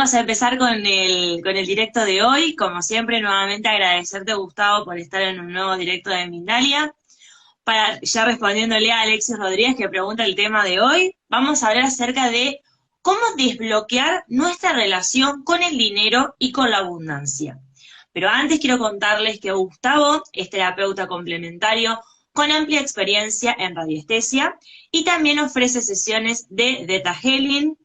Vamos a empezar con el directo de hoy. Como siempre, nuevamente agradecerte, Gustavo, por estar en un nuevo directo de Mindalia. Ya respondiéndole a Alexis Rodríguez, que pregunta el tema de hoy, vamos a hablar acerca de cómo desbloquear nuestra relación con el dinero y con la abundancia. Pero antes quiero contarles que Gustavo es terapeuta complementario con amplia experiencia en radiestesia y también ofrece sesiones de Theta Healing,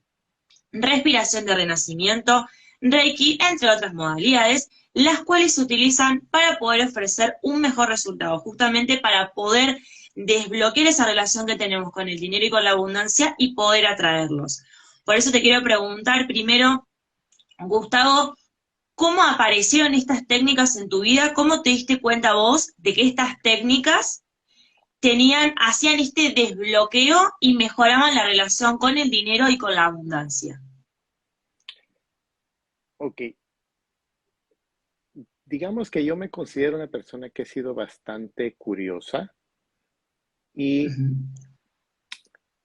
respiración de renacimiento, Reiki, entre otras modalidades, las cuales se utilizan para poder ofrecer un mejor resultado, justamente para poder desbloquear esa relación que tenemos con el dinero y con la abundancia y poder atraerlos. Por eso te quiero preguntar primero, Gustavo, ¿cómo aparecieron estas técnicas en tu vida? ¿Cómo te diste cuenta vos de que estas técnicas hacían este desbloqueo y mejoraban la relación con el dinero y con la abundancia? Ok, digamos que yo me considero una persona que he sido bastante curiosa y Ujú.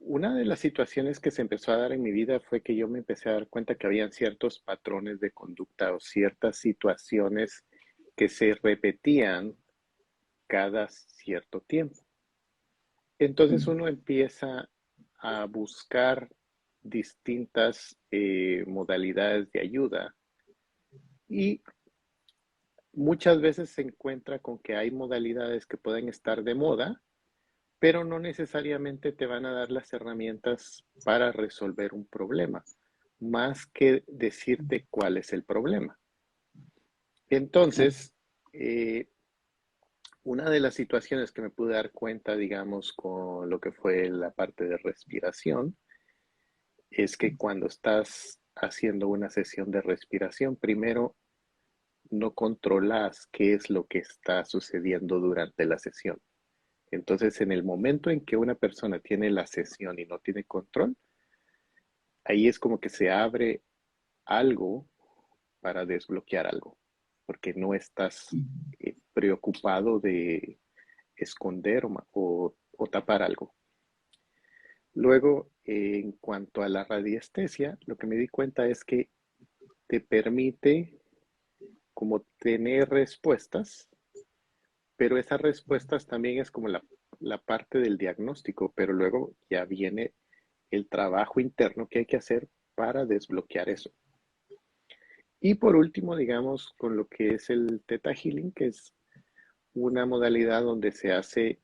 una de las situaciones que se empezó a dar en mi vida fue que yo me empecé a dar cuenta que habían ciertos patrones de conducta o ciertas situaciones que se repetían cada cierto tiempo. Entonces uno empieza a buscar distintas modalidades de ayuda y muchas veces se encuentra con que hay modalidades que pueden estar de moda, pero no necesariamente te van a dar las herramientas para resolver un problema, más que decirte cuál es el problema. Entonces, eh, una de las situaciones que me pude dar cuenta, digamos, con lo que fue la parte de respiración, es que cuando estás haciendo una sesión de respiración, primero no controlas qué es lo que está sucediendo durante la sesión. Entonces, en el momento en que una persona tiene la sesión y no tiene control, ahí es como que se abre algo para desbloquear algo, porque no estás preocupado de esconder o tapar algo. Luego, en cuanto a la radiestesia, lo que me di cuenta es que te permite como tener respuestas, pero esas respuestas también es como la parte del diagnóstico, pero luego ya viene el trabajo interno que hay que hacer para desbloquear eso. Y por último, digamos, con lo que es el Theta Healing, que es una modalidad donde se hace,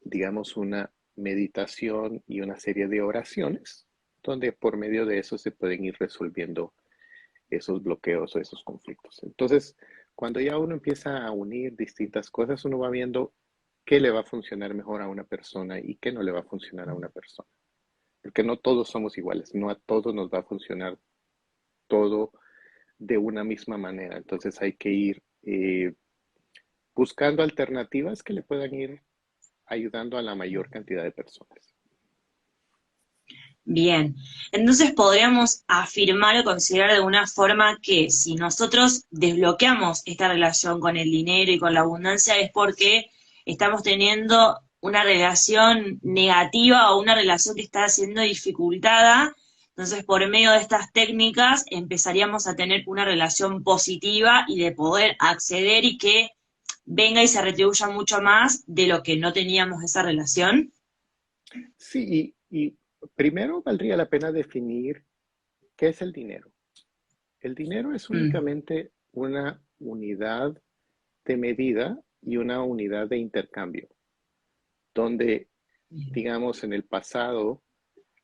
digamos, una meditación y una serie de oraciones, donde por medio de eso se pueden ir resolviendo esos bloqueos o esos conflictos. Entonces, cuando ya uno empieza a unir distintas cosas, uno va viendo qué le va a funcionar mejor a una persona y qué no le va a funcionar a una persona. Porque no todos somos iguales, no a todos nos va a funcionar todo de una misma manera. Entonces hay que ir buscando alternativas que le puedan ir ayudando a la mayor cantidad de personas. Bien, entonces podríamos afirmar o considerar de alguna forma que si nosotros desbloqueamos esta relación con el dinero y con la abundancia es porque estamos teniendo una relación negativa o una relación que está siendo dificultada. Entonces, por medio de estas técnicas empezaríamos a tener una relación positiva y de poder acceder y que venga y se retribuya mucho más de lo que no teníamos esa relación. Sí, y primero valdría la pena definir qué es el dinero. El dinero es Mm. únicamente una unidad de medida y una unidad de intercambio, donde, digamos, en el pasado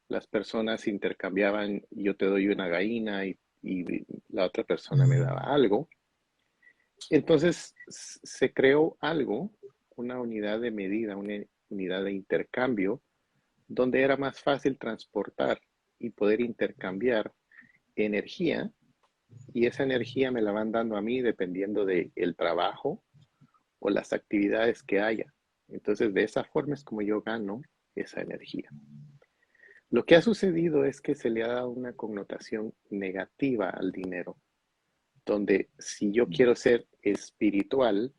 las personas intercambiaban, yo te doy una gallina y la otra persona me daba algo. Entonces se creó algo, una unidad de medida, una unidad de intercambio, donde era más fácil transportar y poder intercambiar energía, y esa energía me la van dando a mí dependiendo del trabajo o las actividades que haya. Entonces, de esa forma es como yo gano esa energía. Lo que ha sucedido es que se le ha dado una connotación negativa al dinero, donde si yo quiero ser espiritual,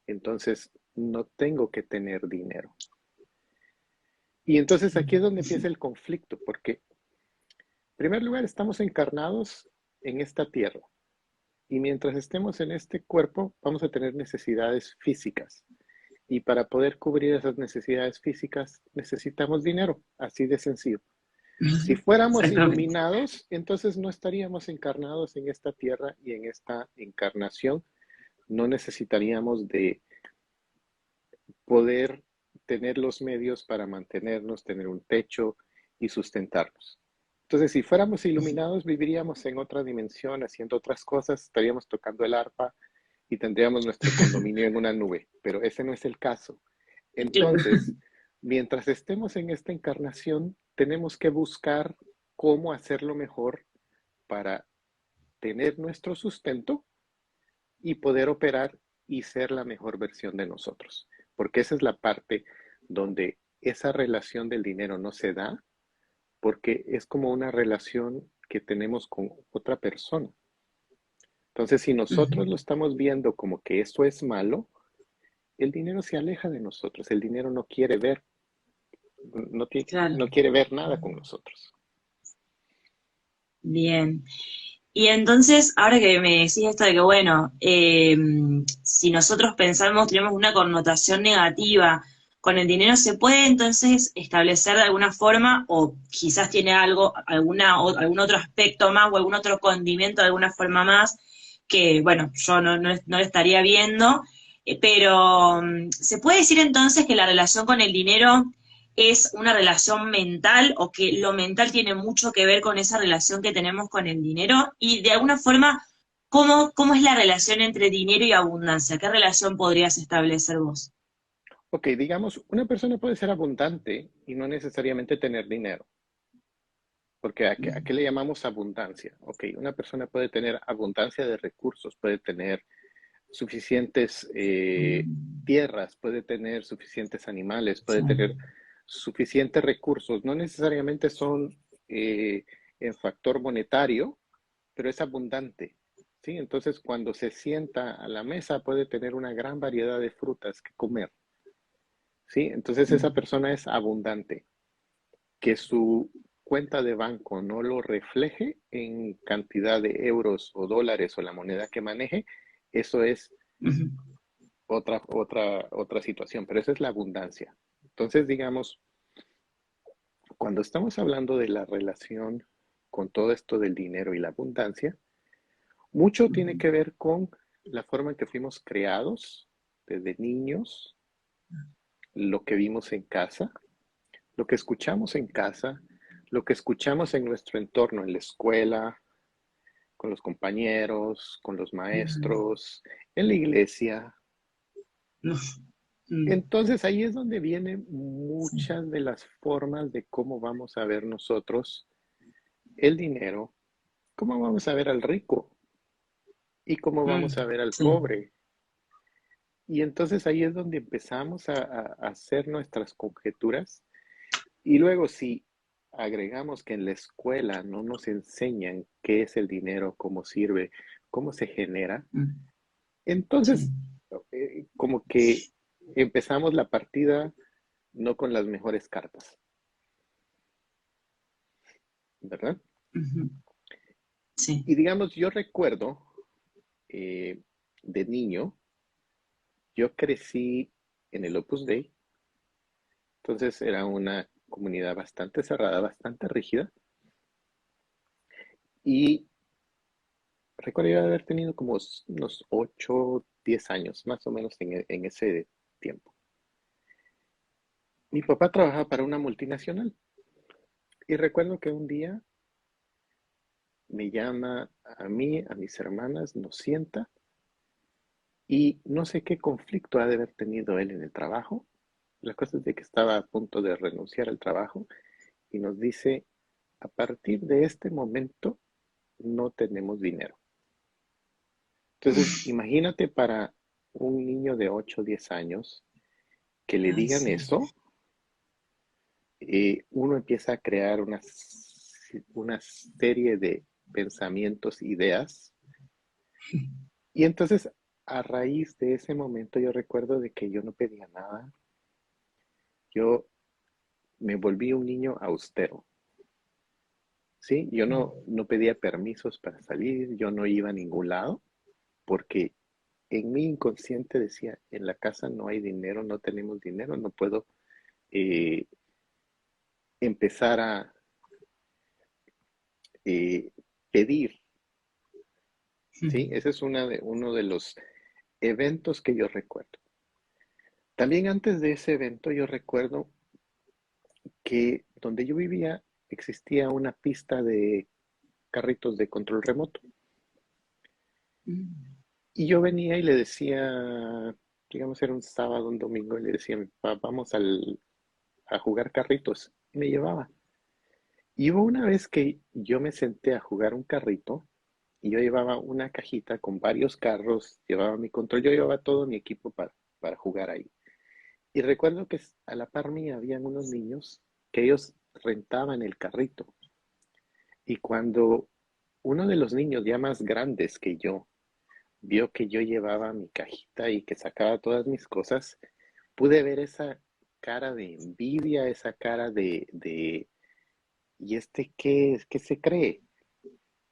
entonces no tengo que tener dinero. Y entonces aquí es donde empieza el conflicto, porque primer lugar, estamos encarnados en esta tierra. Y mientras estemos en este cuerpo, vamos a tener necesidades físicas. Y para poder cubrir esas necesidades físicas, necesitamos dinero, así de sencillo. Si fuéramos Exactamente. iluminados, entonces no estaríamos encarnados en esta tierra y en esta encarnación. No necesitaríamos de poder tener los medios para mantenernos, tener un techo y sustentarnos. Entonces, si fuéramos iluminados, viviríamos en otra dimensión, haciendo otras cosas, estaríamos tocando el arpa y tendríamos nuestro condominio en una nube, pero ese no es el caso. Entonces, mientras estemos en esta encarnación, tenemos que buscar cómo hacerlo mejor para tener nuestro sustento y poder operar y ser la mejor versión de nosotros. Porque esa es la parte donde esa relación del dinero no se da, porque es como una relación que tenemos con otra persona. Entonces, si nosotros lo estamos viendo como que eso es malo, el dinero se aleja de nosotros. El dinero no quiere ver, Claro, no quiere ver nada con nosotros. bien. Y entonces, ahora que me decís esto de que, bueno, si nosotros pensamos, tenemos una connotación negativa con el dinero, ¿se puede entonces establecer de alguna forma, o quizás tiene algo, algún otro aspecto más o algún otro condimento de alguna forma más, que, bueno, yo no lo estaría viendo, pero ¿se puede decir entonces que la relación con el dinero es una relación mental o que lo mental tiene mucho que ver con esa relación que tenemos con el dinero? Y de alguna forma, ¿cómo es la relación entre dinero y abundancia? ¿Qué relación podrías establecer vos? Ok, digamos, una persona puede ser abundante y no necesariamente tener dinero. Porque a qué le llamamos abundancia? Ok, una persona puede tener abundancia de recursos, puede tener suficientes tierras, puede tener suficientes animales, puede Sí. tener suficientes recursos. No necesariamente son en factor monetario, pero es abundante. ¿Sí? Entonces, cuando se sienta a la mesa, puede tener una gran variedad de frutas que comer. ¿Sí? Entonces, esa persona es abundante. Que su cuenta de banco no lo refleje en cantidad de euros o dólares o la moneda que maneje, eso es Ujú. otra situación, pero esa es la abundancia. Entonces, digamos, cuando estamos hablando de la relación con todo esto del dinero y la abundancia, mucho tiene que ver con la forma en que fuimos creados desde niños, lo que vimos en casa, lo que escuchamos en casa, lo que escuchamos en nuestro entorno, en la escuela, con los compañeros, con los maestros, en la iglesia. Mm, Entonces ahí es donde vienen sí. muchas de las formas de cómo vamos a ver nosotros el dinero, cómo vamos a ver al rico y cómo vamos a ver al Sí. pobre. Y entonces ahí es donde empezamos a hacer nuestras conjeturas. Y luego si agregamos que en la escuela no nos enseñan qué es el dinero, cómo sirve, cómo se genera, Mm, sí. entonces como que empezamos la partida no con las mejores cartas, ¿verdad? Ujú. Sí. Y digamos, yo recuerdo eh, de niño, yo crecí en el Opus Dei, entonces era una comunidad bastante cerrada, bastante rígida, y recuerdo yo haber tenido como unos 8, 10 años, más o menos en ese tiempo. Mi papá trabajaba para una multinacional y recuerdo que un día me llama a mí, a mis hermanas, nos sienta y no sé qué conflicto ha de haber tenido él en el trabajo. La cosa es de que estaba a punto de renunciar al trabajo y nos dice, a partir de este momento no tenemos dinero. Entonces, imagínate para un niño de 8 o 10 años que le Ay, digan sí. eso, uno empieza a crear una serie de pensamientos, ideas, y entonces a raíz de ese momento yo recuerdo de que yo no pedía nada, yo me volví un niño austero. ¿sí? Yo no pedía permisos para salir, yo no iba a ningún lado, porque en mi inconsciente decía, en la casa no hay dinero, no tenemos dinero, no puedo eh, empezar a eh, pedir, ¿sí? Ese es uno de los eventos que yo recuerdo. También antes de ese evento yo recuerdo que donde yo vivía existía una pista de carritos de control remoto. Y yo venía y le decía, digamos, era un sábado, un domingo, y le decía a mi papá, vamos a jugar carritos. Y me llevaba. Y hubo una vez que yo me senté a jugar un carrito y yo llevaba una cajita con varios carros, llevaba mi control, yo llevaba todo mi equipo para jugar ahí. Y recuerdo que a la par mía habían unos niños que ellos rentaban el carrito. Y cuando uno de los niños ya más grandes que yo vio que yo llevaba mi cajita y que sacaba todas mis cosas, pude ver esa cara de envidia, esa cara de ¿y este qué se cree?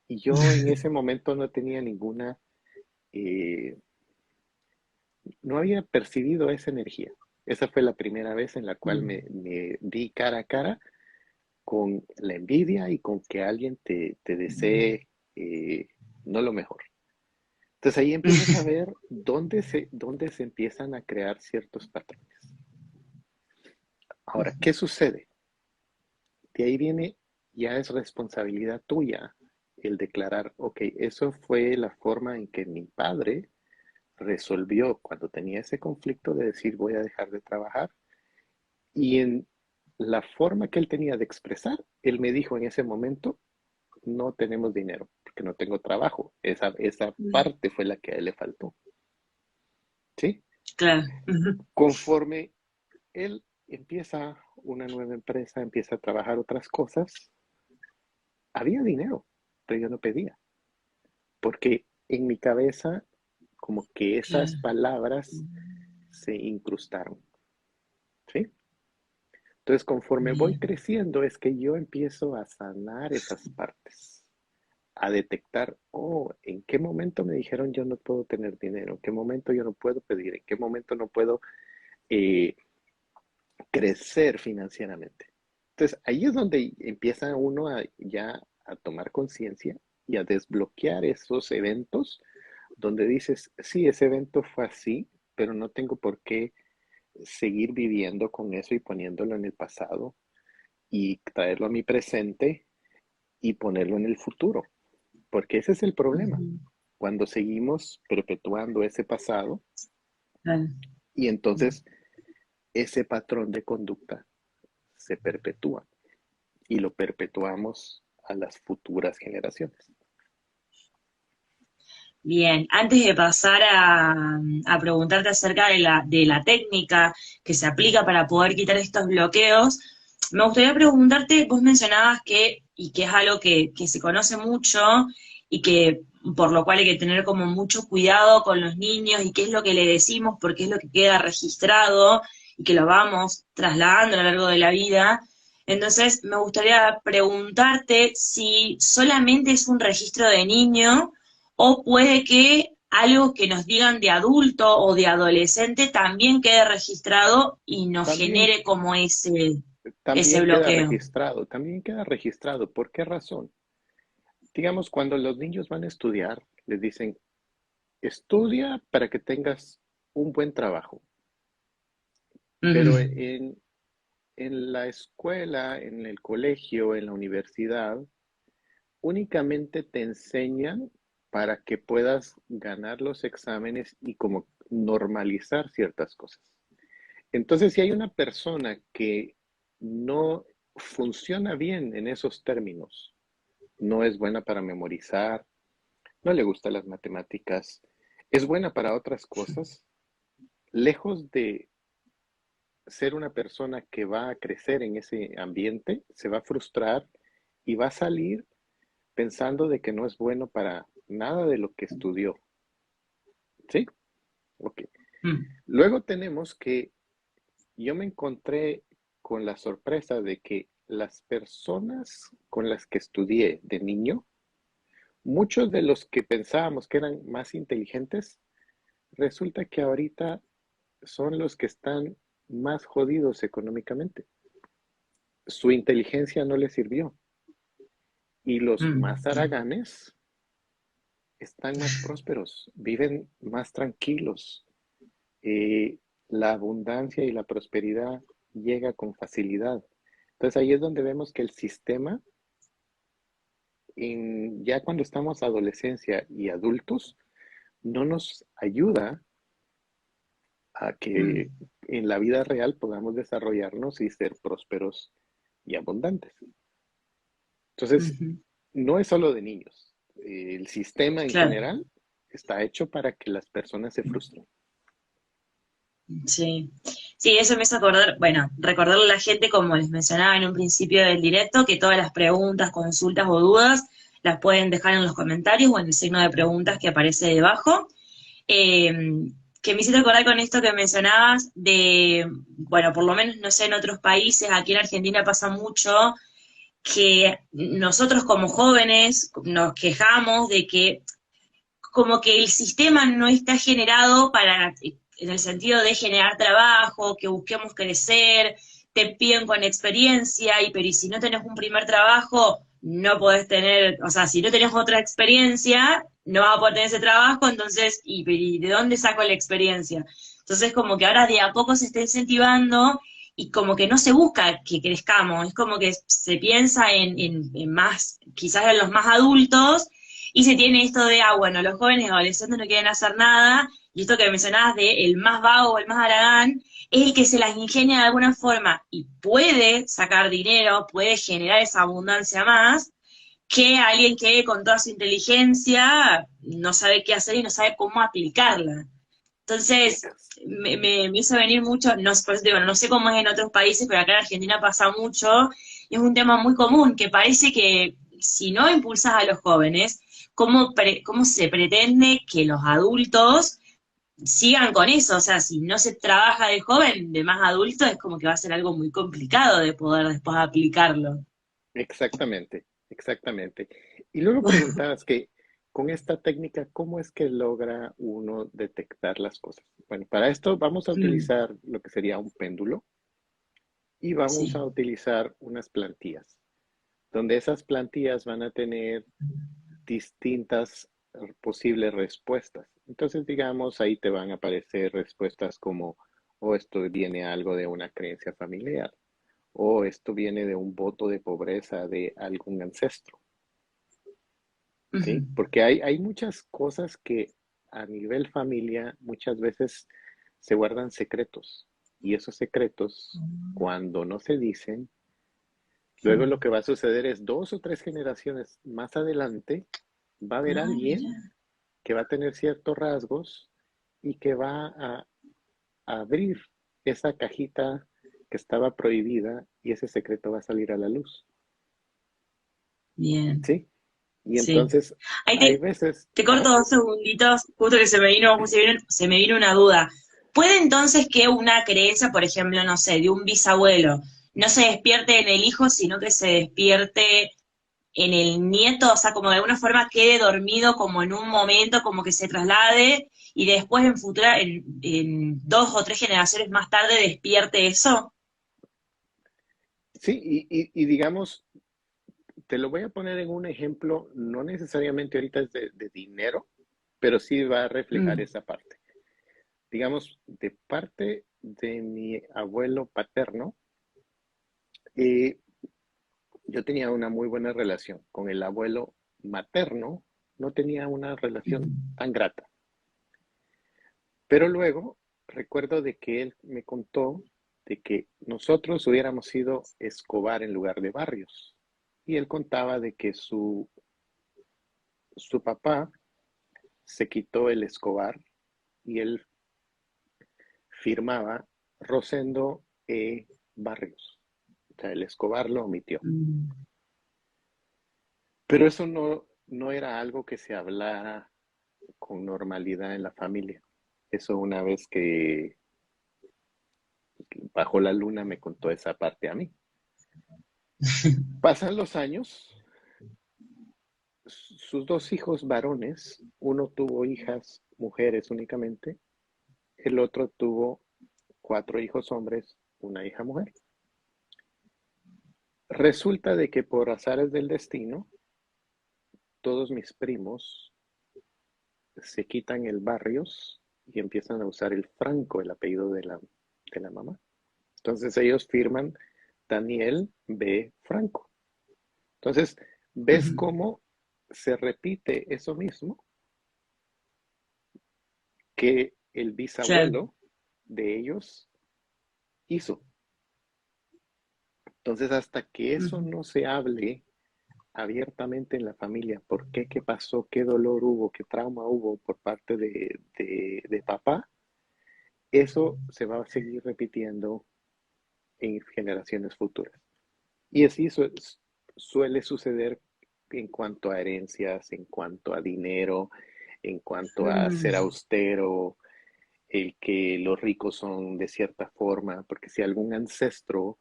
Y yo en ese momento no tenía eh, no había percibido esa energía. Esa fue la primera vez en la cual me vi cara a cara con la envidia y con que alguien te desee no lo mejor. Entonces ahí empiezas a ver dónde se empiezan a crear ciertos patrones. Ahora, ¿qué sucede? De ahí viene, ya es responsabilidad tuya el declarar, ok, eso fue la forma en que mi padre resolvió cuando tenía ese conflicto de decir voy a dejar de trabajar y en la forma que él tenía de expresar, él me dijo en ese momento, no tenemos dinero porque no tengo trabajo. Esa parte fue la que a él le faltó. ¿Sí? Claro. Conforme él empieza una nueva empresa, empieza a trabajar otras cosas, había dinero, pero yo no pedía, porque en mi cabeza como que esas Claro. palabras se incrustaron, ¿sí? Entonces, conforme voy Bien. creciendo, es que yo empiezo a sanar esas partes, a detectar, oh, ¿en qué momento me dijeron yo no puedo tener dinero? ¿En qué momento yo no puedo pedir? ¿En qué momento no puedo eh, crecer financieramente? Entonces, ahí es donde empieza uno ya a tomar conciencia y a desbloquear esos eventos donde dices, sí, ese evento fue así, pero no tengo por qué seguir viviendo con eso y poniéndolo en el pasado y traerlo a mi presente y ponerlo en el futuro, porque ese es el problema, cuando seguimos perpetuando ese pasado Claro. y entonces ese patrón de conducta se perpetúa y lo perpetuamos a las futuras generaciones. Bien, antes de pasar a preguntarte acerca de la técnica que se aplica para poder quitar estos bloqueos, me gustaría preguntarte, vos mencionabas que, y que es algo que se conoce mucho y que por lo cual hay que tener como mucho cuidado con los niños y qué es lo que le decimos porque es lo que queda registrado y que lo vamos trasladando a lo largo de la vida. Entonces, me gustaría preguntarte si solamente es un registro de niño o puede que algo que nos digan de adulto o de adolescente también quede registrado y nos También, genere como ese bloqueo. también queda registrado. ¿Por qué razón? Digamos, cuando los niños van a estudiar, les dicen, estudia para que tengas un buen trabajo, pero Ujú. en la escuela, en el colegio, en la universidad, únicamente te enseñan para que puedas ganar los exámenes y como normalizar ciertas cosas. Entonces, si hay una persona que no funciona bien en esos términos, no es buena para memorizar, no le gustan las matemáticas, es buena para otras cosas, lejos de ser una persona que va a crecer en ese ambiente, se va a frustrar y va a salir pensando de que no es bueno para nada de lo que estudió. ¿Sí? Ok. Mm. Luego tenemos que yo me encontré con la sorpresa de que las personas con las que estudié de niño, muchos de los que pensábamos que eran más inteligentes, resulta que ahorita son los que están más jodidos económicamente. Su inteligencia no les sirvió. Y los más Mm. haraganes están más prósperos, viven más tranquilos. La abundancia y la prosperidad llega con facilidad. Entonces ahí es donde vemos que el sistema, ya cuando estamos adolescencia y adultos, no nos ayuda a que Mm. en la vida real podamos desarrollarnos y ser prósperos y abundantes. Entonces, Ujú. no es solo de niños. El sistema en Claro. general está hecho para que las personas se frustren. Sí, sí, eso me hizo acordar, bueno, recordarle a la gente, como les mencionaba en un principio del directo, que todas las preguntas, consultas o dudas las pueden dejar en los comentarios o en el signo de preguntas que aparece debajo. Eh, que me hiciste acordar con esto que mencionabas de, bueno, por lo menos no sé, en otros países, aquí en Argentina pasa mucho que nosotros como jóvenes nos quejamos de que como que el sistema no está generado para, en el sentido de generar trabajo, que busquemos crecer, te piden con experiencia, pero y si no tenés un primer trabajo, no podés tener, o sea, si no tenés otra experiencia, no vas a poder tener ese trabajo, entonces, ¿y de dónde saco la experiencia? Entonces, como que ahora de a poco se está incentivando y como que no se busca que crezcamos, es como que se piensa en más, quizás en los más adultos, y se tiene esto de, bueno, los jóvenes y adolescentes no quieren hacer nada, y esto que mencionabas de el más vago o el más haragán, es el que se las ingenia de alguna forma y puede sacar dinero, puede generar esa abundancia más, que alguien que con toda su inteligencia no sabe qué hacer y no sabe cómo aplicarla. Entonces, me hizo venir mucho, no, por eso digo, no sé cómo es en otros países, pero acá en Argentina pasa mucho, y es un tema muy común, que parece que si no impulsas a los jóvenes, ¿cómo se pretende que los adultos sigan con eso? O sea, si no se trabaja de joven, de más adulto, es como que va a ser algo muy complicado de poder después aplicarlo. Exactamente, exactamente. Y luego preguntabas que con esta técnica, ¿cómo es que logra uno detectar las cosas? Bueno, para esto vamos a Mm, utilizar lo que sería un péndulo y vamos sí. a utilizar unas plantillas, donde esas plantillas van a tener distintas posibles respuestas. Entonces, digamos, ahí te van a aparecer respuestas como, o esto viene algo de una creencia familiar, o esto viene de un voto de pobreza de algún ancestro, Ujú. ¿sí? Porque hay muchas cosas que a nivel familia muchas veces se guardan secretos, y esos secretos, cuando no se dicen, luego lo que va a suceder es 2 o 3 generaciones más adelante, va a haber Ah, alguien mira. que va a tener ciertos rasgos y que va a abrir esa cajita que estaba prohibida y ese secreto va a salir a la luz, Bien, ¿sí? Y sí. entonces Ahí hay veces, te corto ajá, 2 segunditos, justo que se me vino una duda. ¿Puede entonces que una creencia, por ejemplo, no sé, de un bisabuelo, no se despierte en el hijo, sino que se despierte en el nieto? O sea, como de alguna forma quede dormido como en un momento, como que se traslade y después en 2 o 3 generaciones más tarde despierte eso. sí, y digamos, te lo voy a poner en un ejemplo, no necesariamente ahorita es de dinero, pero sí va a reflejar Mm, esa parte. Digamos, de parte de mi abuelo paterno, eh, yo tenía una muy buena relación. Con el abuelo materno no tenía una relación mm, tan grata. Pero luego recuerdo de que él me contó de que nosotros hubiéramos sido Escobar en lugar de Barrios. Y él contaba de que su papá se quitó el Escobar y él firmaba Rosendo Barrios. O sea, el Escobar lo omitió. mm. Pero eso no era algo que se hablara con normalidad en la familia. Eso una vez que bajo la luna me contó esa parte a mí. Pasan los años, sus dos hijos varones, uno tuvo hijas mujeres únicamente, el otro tuvo cuatro hijos hombres, una hija mujer. Resulta de que por azares del destino, todos mis primos se quitan el Barrios y empiezan a usar el Franco, el apellido de la mamá. Entonces ellos firman Daniel B. Franco. Entonces, ¿ves Ujú. cómo se repite eso mismo que el Claro. bisabuelo de ellos hizo? Entonces, hasta que eso Ujú. no se hable abiertamente en la familia, por qué, qué pasó, qué dolor hubo, qué trauma hubo por parte de papá, eso se va a seguir repitiendo en generaciones futuras. Y así suele suceder en cuanto a herencias, en cuanto a dinero, en cuanto a ser Mm, austero, el que los ricos son de cierta forma, porque si algún ancestro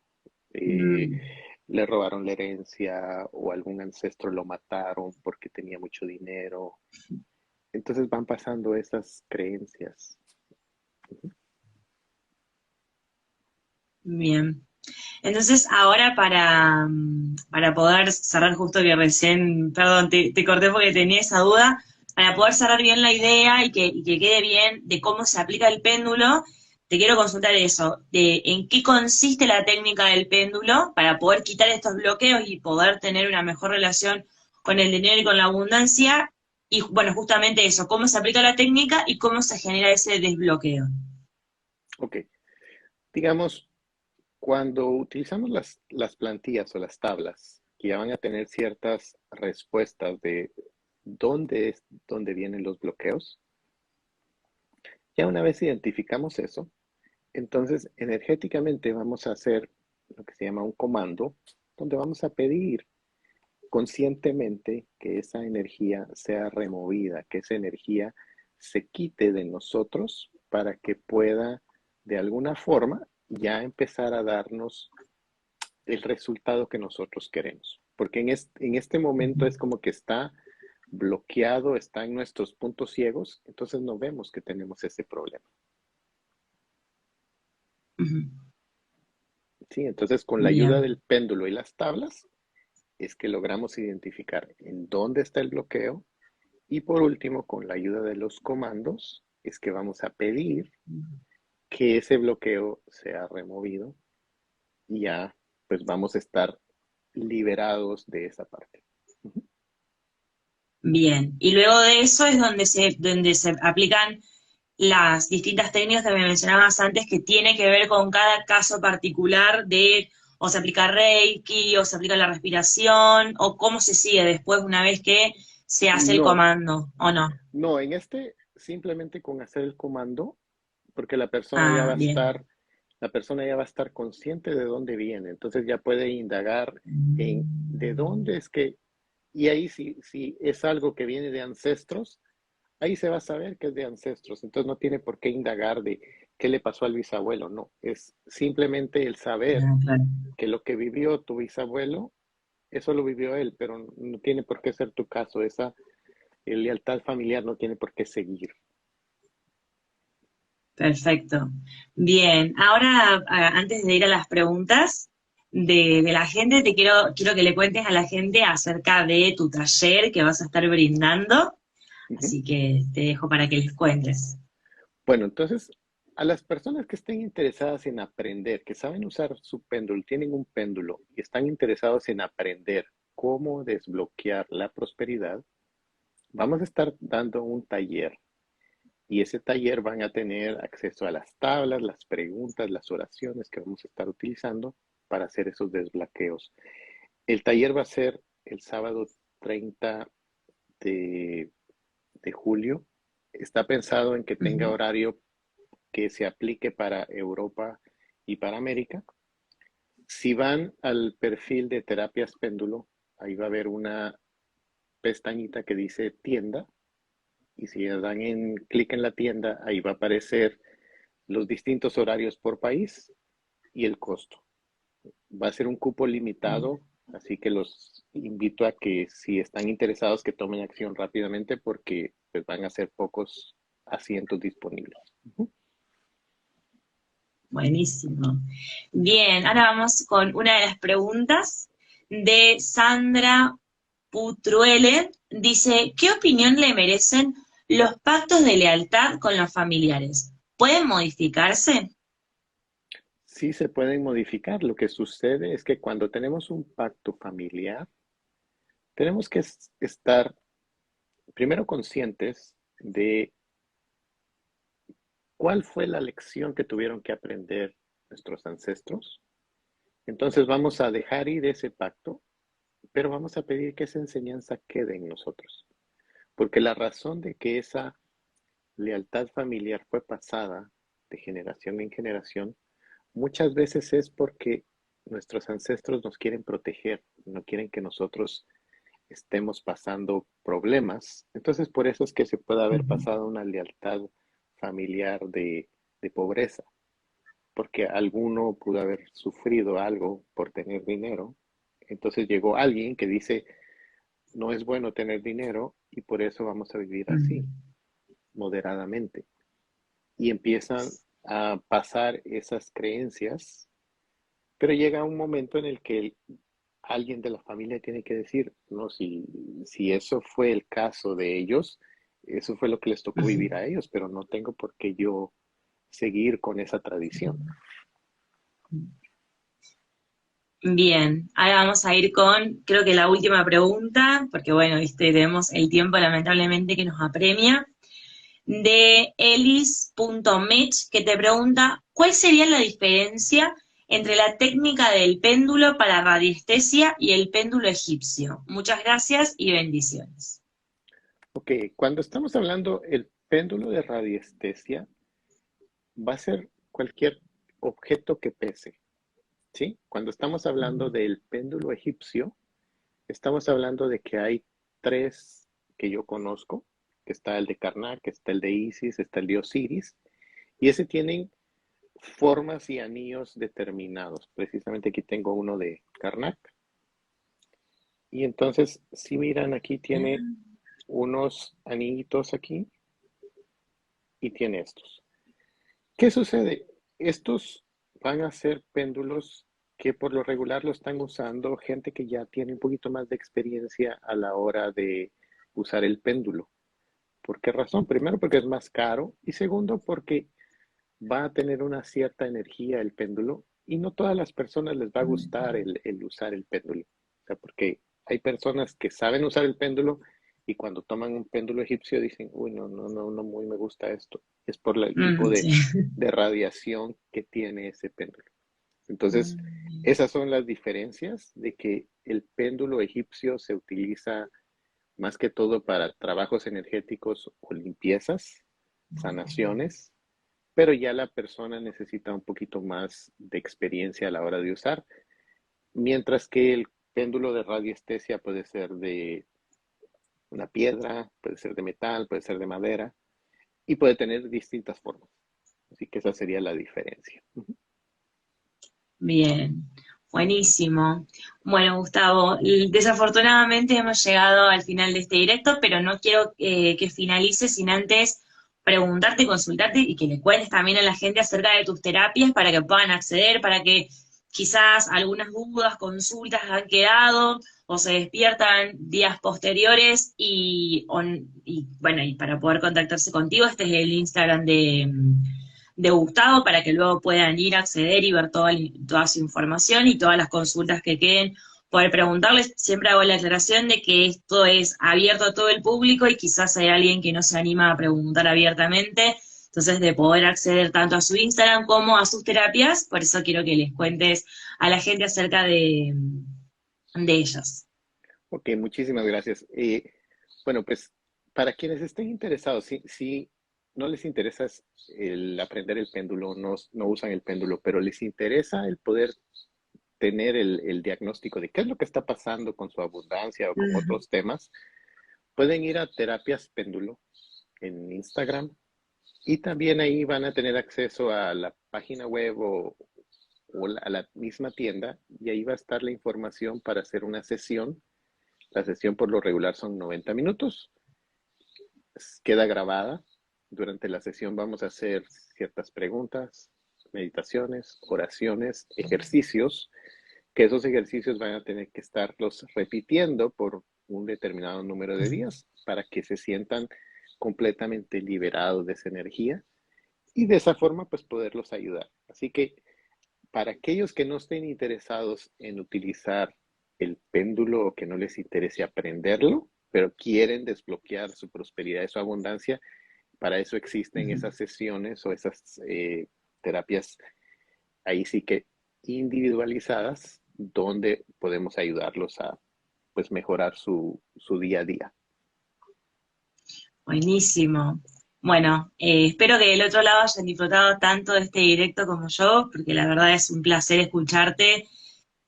eh, mm. le robaron la herencia o algún ancestro lo mataron porque tenía mucho dinero, entonces van pasando esas creencias. Bien. Entonces, ahora para poder cerrar justo que recién, perdón, te corté porque tenía esa duda, para poder cerrar bien la idea y que quede bien de cómo se aplica el péndulo, te quiero consultar eso, de en qué consiste la técnica del péndulo para poder quitar estos bloqueos y poder tener una mejor relación con el dinero y con la abundancia. Y bueno, justamente eso, cómo se aplica la técnica y cómo se genera ese desbloqueo. Ok, digamos, cuando utilizamos las plantillas o las tablas, que ya van a tener ciertas respuestas de dónde vienen los bloqueos, ya una vez identificamos eso, entonces energéticamente vamos a hacer lo que se llama un comando, donde vamos a pedir conscientemente que esa energía sea removida, que esa energía se quite de nosotros para que pueda de alguna forma ya empezar a darnos el resultado que nosotros queremos. Porque en este momento es como que está bloqueado, está en nuestros puntos ciegos, entonces no vemos que tenemos ese problema. Ujú. ¿Sí? Entonces, con la ayuda Bien. del péndulo y las tablas, es que logramos identificar en dónde está el bloqueo. Y por último, con la ayuda de los comandos, es que vamos a pedir que ese bloqueo sea removido y ya, pues vamos a estar liberados de esa parte. Bien, y luego de eso es donde se aplican las distintas técnicas que me mencionabas antes, que tiene que ver con cada caso particular de o se aplica Reiki, o se aplica la respiración, o cómo se sigue después una vez que se hace el No, comando, ¿o no? no, en este simplemente con hacer el comando, porque la persona ya Ah, va a bien. estar, la persona ya va a estar consciente de dónde viene, entonces ya puede indagar en de dónde es que, y ahí si es algo que viene de ancestros, ahí se va a saber que es de ancestros, entonces no tiene por qué indagar de qué le pasó al bisabuelo, no, es simplemente el saber Ah, claro. que lo que vivió tu bisabuelo, eso lo vivió él, pero no tiene por qué ser tu caso, esa lealtad familiar no tiene por qué seguir. Perfecto. Bien, ahora antes de ir a las preguntas de la gente, quiero que le cuentes a la gente acerca de tu taller que vas a estar brindando, Ujú. así que te dejo para que les cuentes. Bueno, entonces, a las personas que estén interesadas en aprender, que saben usar su péndulo, tienen un péndulo y están interesados en aprender cómo desbloquear la prosperidad, vamos a estar dando un taller. Y ese taller van a tener acceso a las tablas, las preguntas, las oraciones que vamos a estar utilizando para hacer esos desbloqueos. El taller va a ser el sábado 30 de, de julio. Está pensado en que tenga Ujú, horario que se aplique para Europa y para América. Si van al perfil de Terapias Péndulo, ahí va a haber una pestañita que dice tienda. Y si dan en clic en la tienda, ahí va a aparecer los distintos horarios por país y el costo. Va a ser un cupo limitado, así que los invito a que si están interesados que tomen acción rápidamente porque pues, van a ser pocos asientos disponibles. Ujú. Buenísimo. Bien, ahora vamos con una de las preguntas de Sandra Putruele. Dice, ¿qué opinión le merecen los pactos de lealtad con los familiares? ¿Pueden modificarse? Sí se pueden modificar. Lo que sucede es que cuando tenemos un pacto familiar, tenemos que estar primero conscientes de cuál fue la lección que tuvieron que aprender nuestros ancestros. Entonces vamos a dejar ir ese pacto, pero vamos a pedir que esa enseñanza quede en nosotros. Porque la razón de que esa lealtad familiar fue pasada de generación en generación, muchas veces es porque nuestros ancestros nos quieren proteger, no quieren que nosotros estemos pasando problemas. Entonces, por eso es que se puede haber Ujú. pasado una lealtad familiar de pobreza, porque alguno pudo haber sufrido algo por tener dinero. Entonces llegó alguien que dice, no es bueno tener dinero y por eso vamos a vivir así, moderadamente. Y empiezan a pasar esas creencias, pero llega un momento en el que alguien de la familia tiene que decir, no, si eso fue el caso de ellos, eso fue lo que les tocó Ujú. vivir a ellos, pero no tengo por qué yo seguir con esa tradición. Bien, ahora vamos a ir con, creo que la última pregunta, porque bueno, viste, tenemos el tiempo lamentablemente que nos apremia, de elis.mech, que te pregunta, ¿cuál sería la diferencia entre la técnica del péndulo para radiestesia y el péndulo egipcio? Muchas gracias y bendiciones. Ok, cuando estamos hablando el péndulo de radiestesia, va a ser cualquier objeto que pese, ¿sí? Cuando estamos hablando del péndulo egipcio, estamos hablando de que hay tres que yo conozco, que está el de Karnak, está el de Isis, está el de Osiris, y ese tienen formas y anillos determinados. Precisamente aquí tengo uno de Karnak. Y entonces, si miran, aquí tiene unos anillitos aquí y tiene estos. ¿Qué sucede? Estos van a ser péndulos que por lo regular lo están usando gente que ya tiene un poquito más de experiencia a la hora de usar el péndulo. ¿Por qué razón? Primero porque es más caro y segundo porque va a tener una cierta energía el péndulo y no todas las personas les va a gustar el usar el péndulo. O sea, porque hay personas que saben usar el péndulo y cuando toman un péndulo egipcio dicen, uy, no muy me gusta esto. Es por el tipo Sí. de radiación que tiene ese péndulo. Entonces, esas son las diferencias de que el péndulo egipcio se utiliza más que todo para trabajos energéticos o limpiezas, sanaciones, pero ya la persona necesita un poquito más de experiencia a la hora de usar, mientras que el péndulo de radiestesia puede ser de una piedra, puede ser de metal, puede ser de madera y puede tener distintas formas. Así que esa sería la diferencia. Bien, buenísimo. Bueno, Gustavo, desafortunadamente hemos llegado al final de este directo, pero no quiero que finalice sin antes preguntarte, consultarte y que le cuentes también a la gente acerca de tus terapias para que puedan acceder, para que quizás algunas dudas, consultas han quedado o se despiertan días posteriores y bueno, y para poder contactarse contigo, este es el Instagram de Gustavo para que luego puedan ir a acceder y ver toda su información y todas las consultas que queden, poder preguntarles. Siempre hago la aclaración de que esto es abierto a todo el público y quizás hay alguien que no se anima a preguntar abiertamente, entonces de poder acceder tanto a su Instagram como a sus terapias, por eso quiero que les cuentes a la gente acerca de ellas. Ok, muchísimas gracias. Bueno, pues para quienes estén interesados, si no les interesa el aprender el péndulo, no usan el péndulo, pero les interesa el poder tener el diagnóstico de qué es lo que está pasando con su abundancia o con otros temas, pueden ir a Terapias Péndulo en Instagram y también ahí van a tener acceso a la página web o a la misma tienda y ahí va a estar la información para hacer una sesión. La sesión por lo regular son 90 minutos. Queda grabada. Durante la sesión vamos a hacer ciertas preguntas, meditaciones, oraciones, ejercicios, que esos ejercicios van a tener que estarlos repitiendo por un determinado número de días para que se sientan completamente liberados de esa energía y de esa forma pues poderlos ayudar. Así que para aquellos que no estén interesados en utilizar el péndulo o que no les interese aprenderlo, pero quieren desbloquear su prosperidad y su abundancia, para eso existen esas sesiones o esas terapias ahí sí que individualizadas donde podemos ayudarlos a pues mejorar su día a día. Buenísimo. Bueno, espero que del otro lado hayan disfrutado tanto de este directo como yo, porque la verdad es un placer escucharte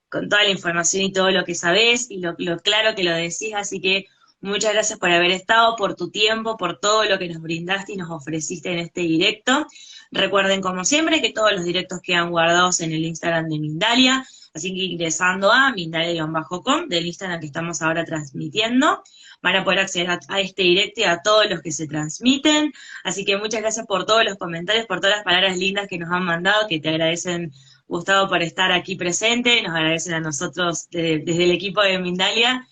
con toda la información y todo lo que sabés y lo claro que lo decís, así que muchas gracias por haber estado, por tu tiempo, por todo lo que nos brindaste y nos ofreciste en este directo. Recuerden, como siempre, que todos los directos quedan guardados en el Instagram de Mindalia, así que ingresando a mindalia-com, del Instagram que estamos ahora transmitiendo, van a poder acceder a este directo y a todos los que se transmiten. Así que muchas gracias por todos los comentarios, por todas las palabras lindas que nos han mandado, que te agradecen, Gustavo, por estar aquí presente, nos agradecen a nosotros desde el equipo de Mindalia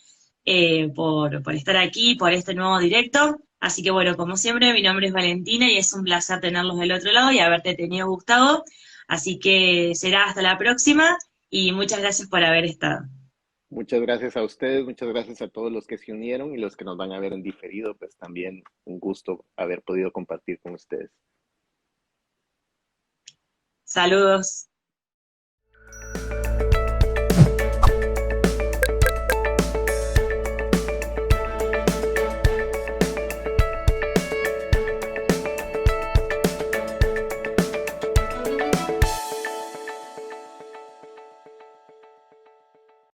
por estar aquí, por este nuevo directo. Así que bueno, como siempre, mi nombre es Valentina y es un placer tenerlos del otro lado y haberte tenido, Gustavo. Así que será hasta la próxima y muchas gracias por haber estado. Muchas gracias a ustedes, muchas gracias a todos los que se unieron y los que nos van a ver en diferido, pues también un gusto haber podido compartir con ustedes. Saludos.